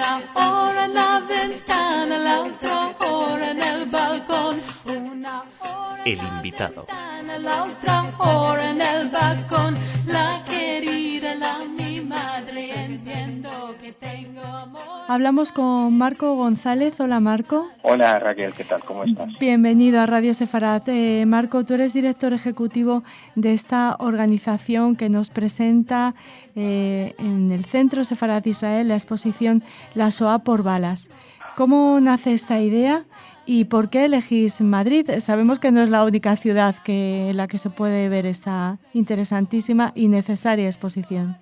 Una hora en la ventana, la otra hora en el balcón. Una hora El invitado. la otra hora en el balcón. La querida, mi madre, entiendo que tengo amor. Hablamos con Marco González. Hola, Marco. Hola, Raquel, ¿qué tal? ¿Cómo estás? Bienvenido a Radio Sefarat. Marco, tú eres director ejecutivo de esta organización que nos presenta en el Centro Sefarat Israel la exposición La Shoah por balas. ¿Cómo nace esta idea y por qué elegís Madrid? Sabemos que no es la única ciudad en la que se puede ver esta interesantísima y necesaria exposición.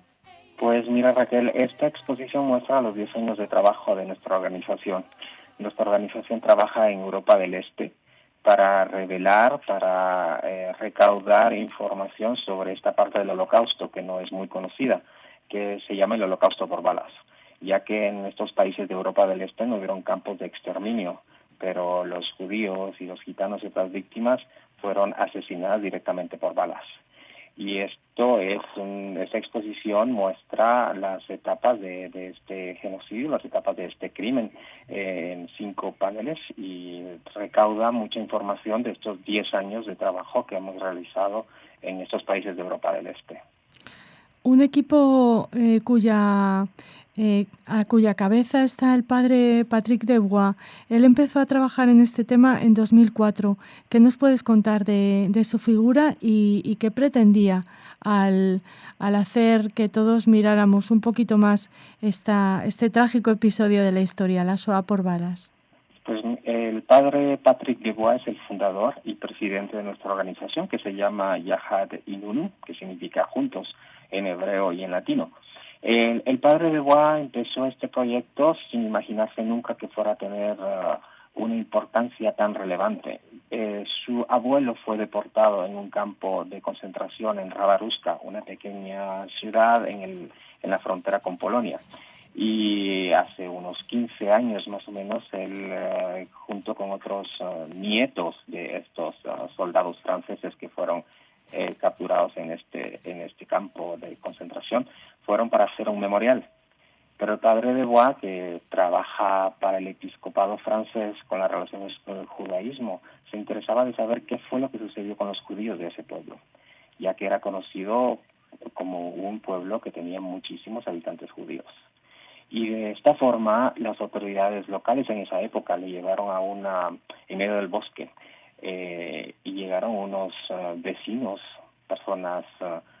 Pues mira, Raquel, esta exposición muestra los 10 años de trabajo de nuestra organización. Nuestra organización trabaja en Europa del Este para revelar, para recaudar información sobre esta parte del Holocausto que no es muy conocida, que se llama el Holocausto por balas, ya que en estos países de Europa del Este no hubieron campos de exterminio, pero los judíos y los gitanos y otras víctimas fueron asesinadas directamente por balas. Y esta exposición muestra las etapas de este genocidio, las etapas de este crimen en 5 paneles y recauda mucha información de estos 10 años de trabajo que hemos realizado en estos países de Europa del Este. Un equipo a cuya cabeza está el padre Patrick Debois. Él empezó a trabajar en este tema en 2004. ¿Qué nos puedes contar de su figura y qué pretendía al hacer que todos miráramos un poquito más este trágico episodio de la historia, la Shoah por balas? Pues el padre Patrick Debois es el fundador y presidente de nuestra organización, que se llama Yahad Inunu, que significa juntos en hebreo y en latino. El padre Debois empezó este proyecto sin imaginarse nunca que fuera a tener una importancia tan relevante. Su abuelo fue deportado en un campo de concentración en Rabaruska, una pequeña ciudad en la frontera con Polonia. Y hace unos 15 años más o menos, él junto con otros nietos de estos soldados franceses que fueron capturados en este campo de concentración, fueron para hacer un memorial. Pero el padre Debois, que trabaja para el episcopado francés con las relaciones con el judaísmo, se interesaba de saber qué fue lo que sucedió con los judíos de ese pueblo, ya que era conocido como un pueblo que tenía muchísimos habitantes judíos. Y de esta forma, las autoridades locales en esa época le llevaron en medio del bosque, y llegaron unos vecinos, personas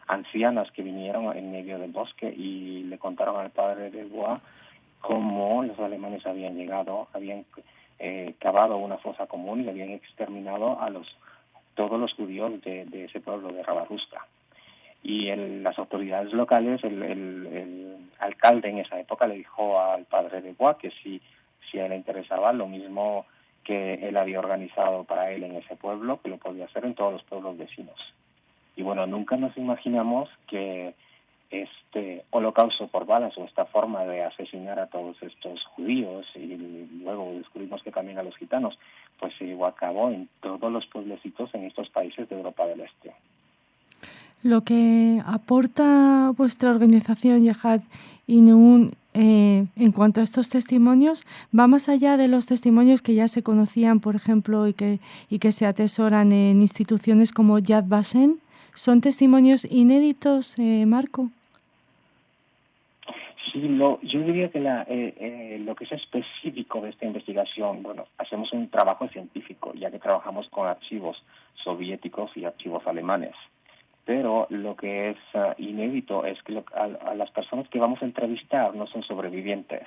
ancianas que vinieron en medio del bosque y le contaron al padre de Bois cómo los alemanes habían llegado, habían cavado una fosa común y habían exterminado a todos los judíos de ese pueblo de Rabaruska. Y las autoridades locales, el alcalde en esa época le dijo al padre de Bois que si a él le interesaba lo mismo que él había organizado para él en ese pueblo, que lo podía hacer en todos los pueblos vecinos. Y bueno, nunca nos imaginamos que este holocausto por balas o esta forma de asesinar a todos estos judíos, y luego descubrimos que también a los gitanos, pues se llevó a cabo en todos los pueblecitos en estos países de Europa del Este. Lo que aporta vuestra organización Yahad Inun en cuanto a estos testimonios va más allá de los testimonios que ya se conocían, por ejemplo, y que se atesoran en instituciones como Yad Vashem. ¿Son testimonios inéditos, Marco? Sí, yo diría que lo que es específico de esta investigación, bueno, hacemos un trabajo científico, ya que trabajamos con archivos soviéticos y archivos alemanes. Pero lo que es inédito es que a las personas que vamos a entrevistar no son sobrevivientes.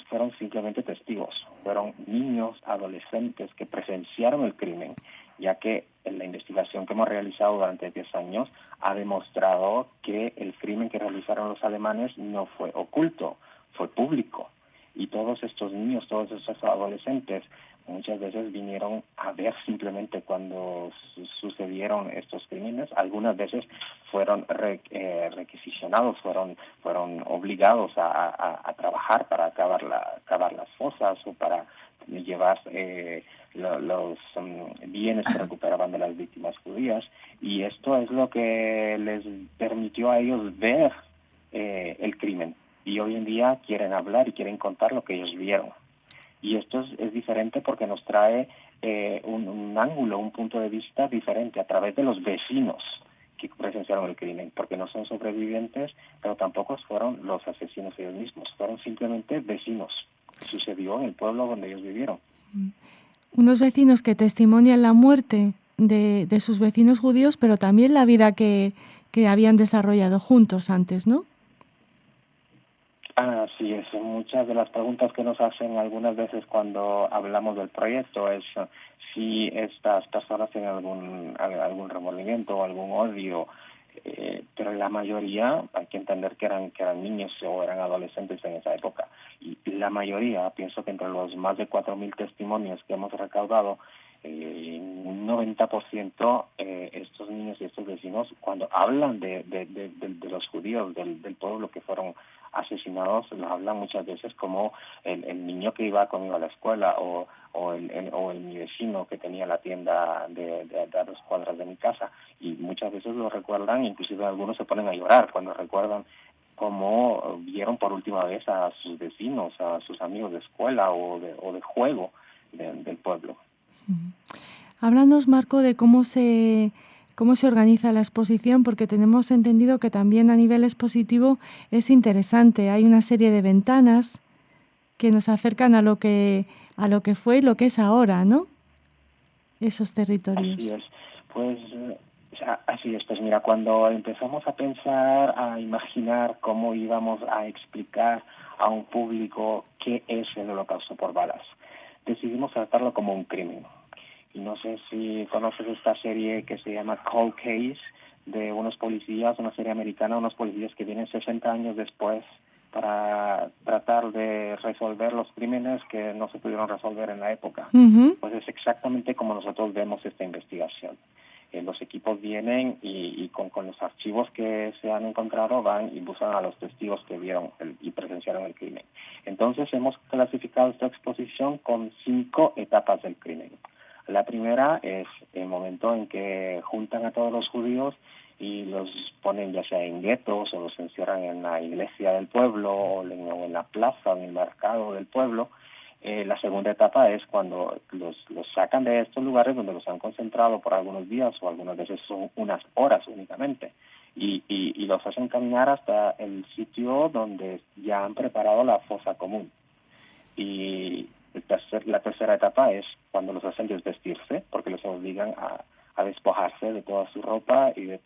Fueron simplemente testigos, fueron niños, adolescentes que presenciaron el crimen, ya que en la investigación que hemos realizado durante 10 años ha demostrado que el crimen que realizaron los alemanes no fue oculto, fue público. Y todos estos niños, todos estos adolescentes, muchas veces vinieron a ver simplemente cuando sucedieron estos crímenes. Algunas veces fueron requisicionados, fueron obligados a trabajar para cavar las fosas o para llevar los bienes que recuperaban de las víctimas judías. Y esto es lo que les permitió a ellos ver el crimen y hoy en día quieren hablar y quieren contar lo que ellos vieron. Y esto es diferente porque nos trae un ángulo, un punto de vista diferente a través de los vecinos que presenciaron el crimen, porque no son sobrevivientes, pero tampoco fueron los asesinos ellos mismos, fueron simplemente vecinos. Sucedió en el pueblo donde ellos vivieron. Unos vecinos que testimonian la muerte de sus vecinos judíos, pero también la vida que habían desarrollado juntos antes, ¿no? Así es, muchas de las preguntas que nos hacen algunas veces cuando hablamos del proyecto es si estas personas tienen algún remordimiento o algún odio, pero la mayoría, hay que entender que eran niños o eran adolescentes en esa época, y la mayoría, pienso que entre los más de 4.000 testimonios que hemos recaudado, un 90% estos niños y estos vecinos, cuando hablan de los judíos del pueblo que fueron asesinados, los hablan muchas veces como el niño que iba conmigo a la escuela o mi vecino que tenía la tienda a 2 cuadras de mi casa, y muchas veces lo recuerdan, inclusive algunos se ponen a llorar cuando recuerdan cómo vieron por última vez a sus vecinos, a sus amigos de escuela o de juego del pueblo. Háblanos, Marco, de cómo se organiza la exposición, porque tenemos entendido que también a nivel expositivo es interesante. Hay una serie de ventanas que nos acercan a lo que fue y lo que es ahora, ¿no? Esos territorios. Así es. Pues así es. Pues mira, cuando empezamos a pensar, a imaginar cómo íbamos a explicar a un público qué es el Holocausto por balas, decidimos tratarlo como un crimen. Y no sé si conoces esta serie que se llama Cold Case, de unos policías, una serie americana, unos policías que vienen 60 años después para tratar de resolver los crímenes que no se pudieron resolver en la época. Uh-huh. Pues es exactamente como nosotros vemos esta investigación. Los equipos vienen y con los archivos que se han encontrado van y buscan a los testigos que vieron y presenciaron el crimen. Entonces hemos clasificado esta exposición con 5 etapas del crimen. La primera es el momento en que juntan a todos los judíos y los ponen ya sea en guetos o los encierran en la iglesia del pueblo o en la plaza o en el mercado del pueblo. La segunda etapa es cuando los sacan de estos lugares donde los han concentrado por algunos días o algunas veces son unas horas únicamente y los hacen caminar hasta el sitio donde ya han preparado la fosa común. Y la tercera etapa es cuando los hacen desvestirse, porque los obligan a despojarse de toda su ropa y de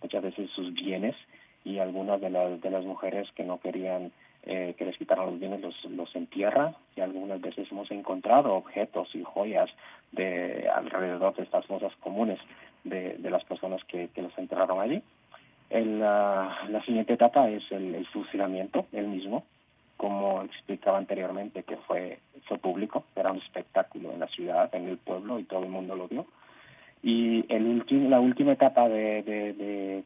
muchas veces sus bienes, y algunas de las mujeres que no querían que les quitaran los bienes los entierran, y algunas veces hemos encontrado objetos y joyas de alrededor de estas fosas comunes de las personas que los enterraron allí. La siguiente etapa es el fusilamiento, el mismo, como explicaba anteriormente, que fue público, era un espectáculo en la ciudad, en el pueblo, y todo el mundo lo vio. Y la última etapa de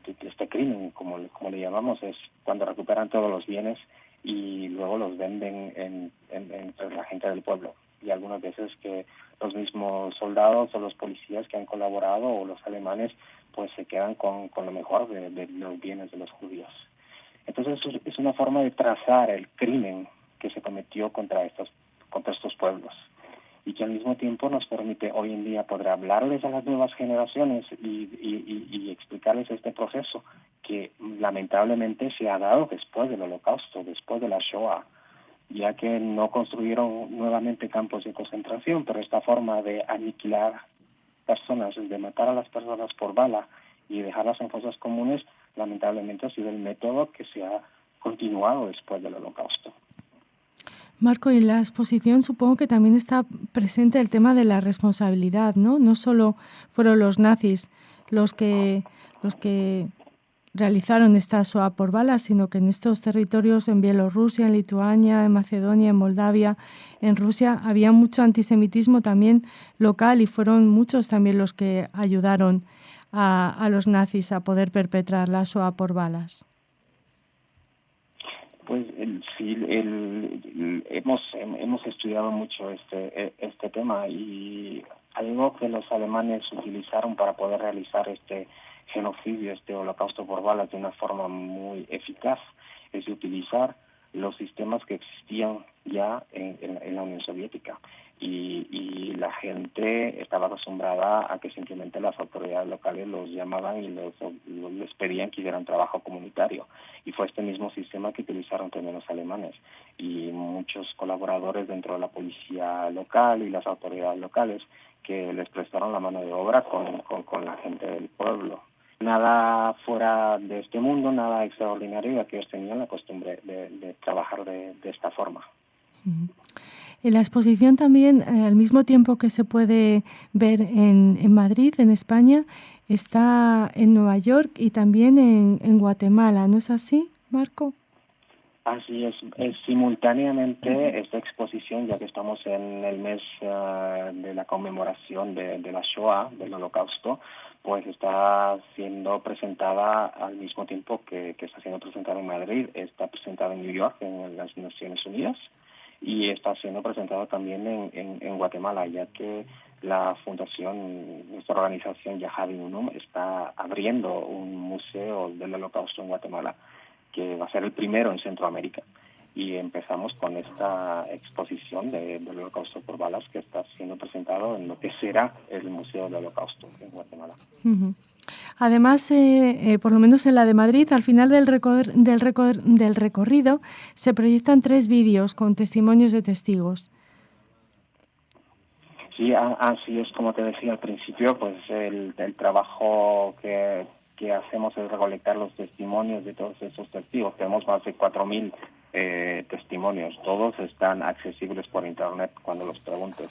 este crimen, como le llamamos, es cuando recuperan todos los bienes y luego los venden entre la gente del pueblo. Y algunas veces que los mismos soldados o los policías que han colaborado o los alemanes pues se quedan con lo mejor de los bienes de los judíos. Entonces es una forma de trazar el crimen que se cometió contra estos pueblos, y que al mismo tiempo nos permite hoy en día poder hablarles a las nuevas generaciones y explicarles este proceso que lamentablemente se ha dado después del Holocausto, después de la Shoah, ya que no construyeron nuevamente campos de concentración, pero esta forma de aniquilar personas, de matar a las personas por bala y dejarlas en fosas comunes, lamentablemente ha sido el método que se ha continuado después del Holocausto. Marco, en la exposición supongo que también está presente el tema de la responsabilidad, ¿no? No solo fueron los nazis los que realizaron esta Shoah por balas, sino que en estos territorios, en Bielorrusia, en Lituania, en Macedonia, en Moldavia, en Rusia, había mucho antisemitismo también local, y fueron muchos también los que ayudaron a los nazis a poder perpetrar la Shoah por balas. Pues sí, hemos estudiado mucho este tema, y algo que los alemanes utilizaron para poder realizar este genocidio, este holocausto por balas de una forma muy eficaz, es de utilizar los sistemas que existían ya en la Unión Soviética. Y la gente estaba acostumbrada a que simplemente las autoridades locales los llamaban y les pedían que hicieran trabajo comunitario. Y fue este mismo sistema que utilizaron también los alemanes. Y muchos colaboradores dentro de la policía local y las autoridades locales que les prestaron la mano de obra con la gente del pueblo. Nada fuera de este mundo, nada extraordinario, ya que ellos tenían la costumbre de trabajar de esta forma. En la exposición también, al mismo tiempo que se puede ver en Madrid, en España, está en Nueva York y también en Guatemala, ¿no es así, Marco? Así es simultáneamente esta exposición, ya que estamos en el mes de la conmemoración de la Shoah, del Holocausto, pues está siendo presentada al mismo tiempo que está siendo presentada en Madrid, está presentada en New York, en las Naciones Unidas, y está siendo presentada también en Guatemala, ya que la fundación, nuestra organización Yahad Inunum, está abriendo un museo del Holocausto en Guatemala, que va a ser el primero en Centroamérica. Y empezamos con esta exposición del Holocausto por balas que está siendo presentado en lo que será el Museo del Holocausto en Guatemala. Uh-huh. Además, por lo menos en la de Madrid, al final del recorrido se proyectan 3 vídeos con testimonios de testigos. Sí, así es, como te decía al principio, pues el trabajo que hacemos es recolectar los testimonios de todos esos testigos. Tenemos más de 4.000 testimonios. Todos están accesibles por Internet cuando los preguntes,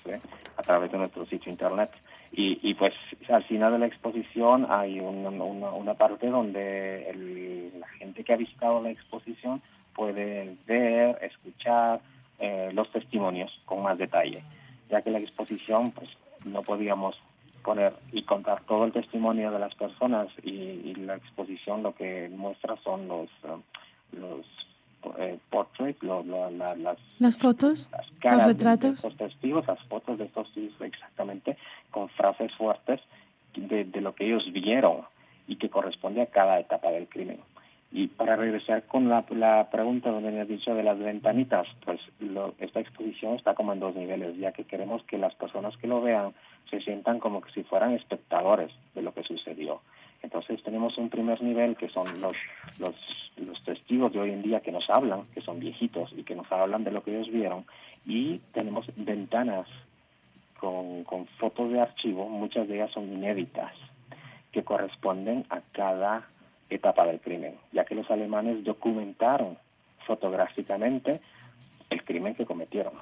a través de nuestro sitio Internet. Y pues al final de la exposición hay una parte donde la gente que ha visitado la exposición puede ver, escuchar los testimonios con más detalle, ya que la exposición pues no podíamos poner y contar todo el testimonio de las personas, y la exposición lo que muestra son los portraits, las fotos, las caras los retratos de estos testigos, las fotos de estos testigos exactamente, con frases fuertes de lo que ellos vieron y que corresponde a cada etapa del crimen. Y para regresar con la pregunta donde me has dicho de las ventanitas, pues esta exposición está como en 2 niveles, ya que queremos que las personas que lo vean se sientan como que si fueran espectadores de lo que sucedió. Entonces tenemos un primer nivel que son los testigos de hoy en día que nos hablan, que son viejitos y que nos hablan de lo que ellos vieron, y tenemos ventanas con fotos de archivo, muchas de ellas son inéditas, que corresponden a cada etapa del crimen, ya que los alemanes documentaron fotográficamente el crimen que cometieron.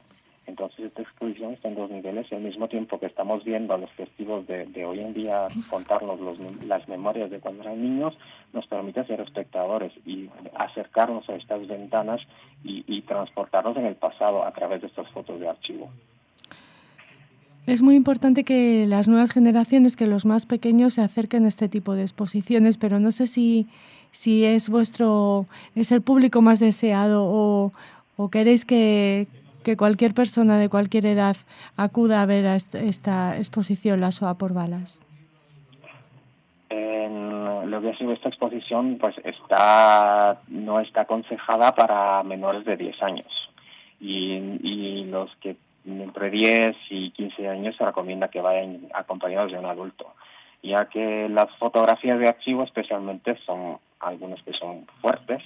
Entonces esta exposición está en 2 niveles, y al mismo tiempo que estamos viendo a los testigos de hoy en día contarnos las memorias de cuando eran niños, nos permite ser espectadores y acercarnos a estas ventanas y transportarnos en el pasado a través de estas fotos de archivo. Es muy importante que las nuevas generaciones, que los más pequeños se acerquen a este tipo de exposiciones, pero no sé si es el público más deseado o queréis que cualquier persona de cualquier edad acuda a ver a esta exposición, La Shoah por balas. Lo que ha sido esta exposición pues no está aconsejada para menores de 10 años, y los que entre 10 y 15 años se recomienda que vayan acompañados de un adulto, ya que las fotografías de archivo especialmente son algunas que son fuertes,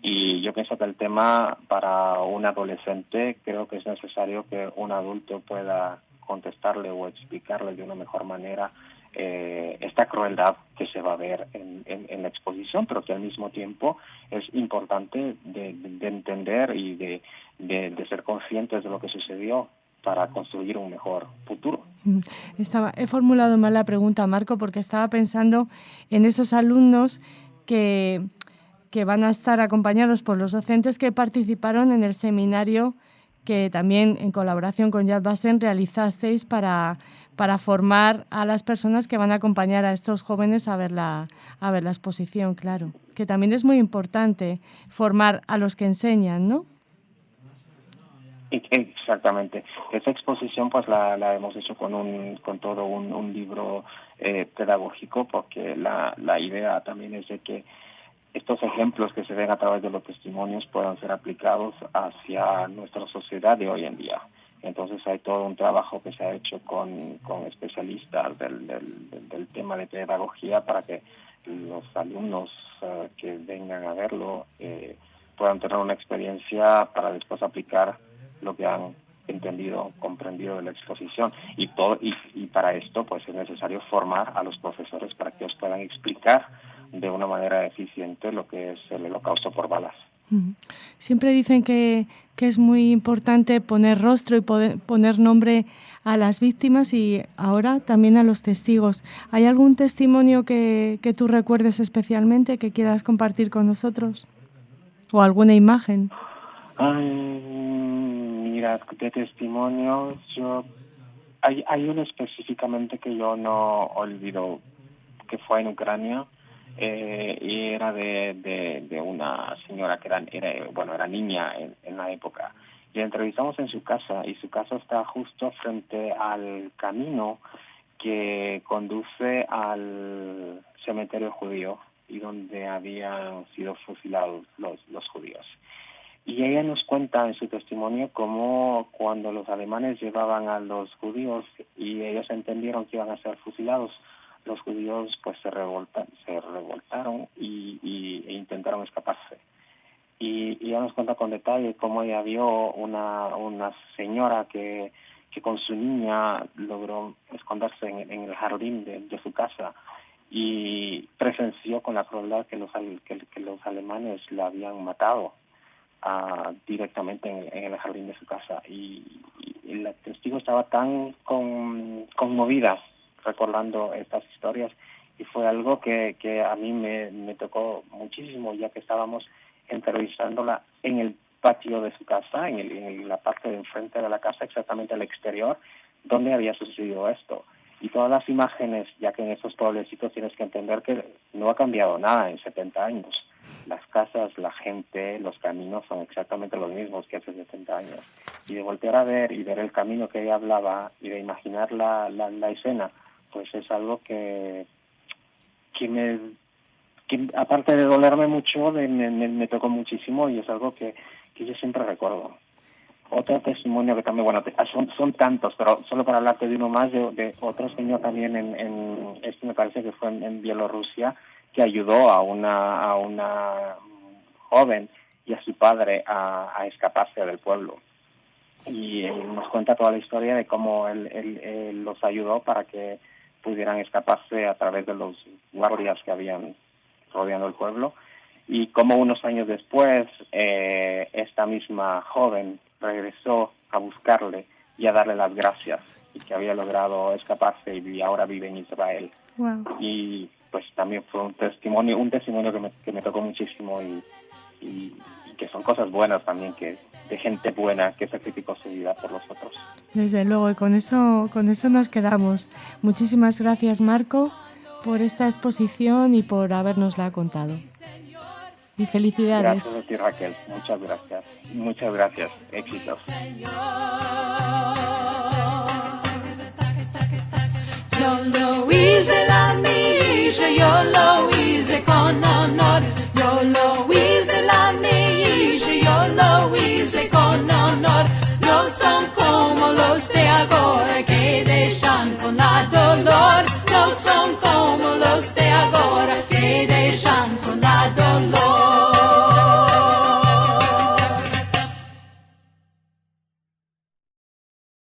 y yo pienso que el tema para un adolescente creo que es necesario que un adulto pueda contestarle o explicarle de una mejor manera esta crueldad que se va a ver en la exposición, pero que al mismo tiempo es importante de entender y de ser conscientes de lo que sucedió para construir un mejor futuro. He formulado mal la pregunta, Marco, porque estaba pensando en esos alumnos que van a estar acompañados por los docentes que participaron en el seminario que también en colaboración con Yad Vashem realizasteis para formar a las personas que van a acompañar a estos jóvenes a ver la exposición, claro. Que también es muy importante formar a los que enseñan, ¿no? Exactamente. Esta exposición pues la hemos hecho con todo un libro pedagógico, porque la idea también es de que estos ejemplos que se ven a través de los testimonios puedan ser aplicados hacia nuestra sociedad de hoy en día. Entonces hay todo un trabajo que se ha hecho con especialistas del tema de pedagogía para que los alumnos que vengan a verlo puedan tener una experiencia para después aplicar lo que han entendido, comprendido de la exposición. Y para esto pues es necesario formar a los profesores para que ellos puedan explicar de una manera eficiente lo que es el holocausto por balas. Siempre dicen que es muy importante poner rostro y poner nombre a las víctimas y ahora también a los testigos. ¿Hay algún testimonio que tú recuerdes especialmente que quieras compartir con nosotros? ¿O alguna imagen? Mira, de testimonios, hay uno específicamente que yo no olvido, que fue en Ucrania. Y era de una señora que era niña en la época. Y la entrevistamos en su casa, y su casa está justo frente al camino que conduce al cementerio judío y donde habían sido fusilados los judíos. Y ella nos cuenta en su testimonio cómo cuando los alemanes llevaban a los judíos y ellos entendieron que iban a ser fusilados, los judíos pues se revoltaron e intentaron escaparse. Y ella nos cuenta con detalle cómo ella vio una señora que con su niña logró esconderse en el jardín de su casa y presenció con la crueldad que los alemanes la habían matado directamente en el jardín de su casa. Y la testigo estaba tan conmovida recordando estas historias, y fue algo que a mí me tocó muchísimo, ya que estábamos entrevistándola en el patio de su casa, en la parte de enfrente de la casa, exactamente al exterior, donde había sucedido esto. Y todas las imágenes, ya que en esos pueblecitos tienes que entender que no ha cambiado nada en 70 años. Las casas, la gente, los caminos son exactamente los mismos que hace 70 años. Y de voltear a ver y ver el camino que ella hablaba y de imaginar la escena, pues es algo que aparte de dolerme mucho, me tocó muchísimo, y es algo que yo siempre recuerdo. Otro testimonio que también, son tantos, pero solo para hablarte de uno más, de otro señor también esto me parece que fue en Bielorrusia, que ayudó a una joven y a su padre a escaparse del pueblo. Y él nos cuenta toda la historia de cómo él los ayudó para que pudieran escaparse a través de los guardias que habían rodeando el pueblo, y cómo unos años después esta misma joven regresó a buscarle y a darle las gracias, y que había logrado escaparse y ahora vive en Israel. Wow. Y pues también fue un testimonio que me tocó muchísimo, y que son cosas buenas también, que de gente buena que sacrificó su vida por los otros. Desde luego, y con eso nos quedamos. Muchísimas gracias, Marco, por esta exposición y por habernosla contado. Y felicidades. Gracias a ti, Raquel. Muchas gracias. Muchas gracias. Éxitos. Yo lo hice la milla, yo lo hice con honor, yo lo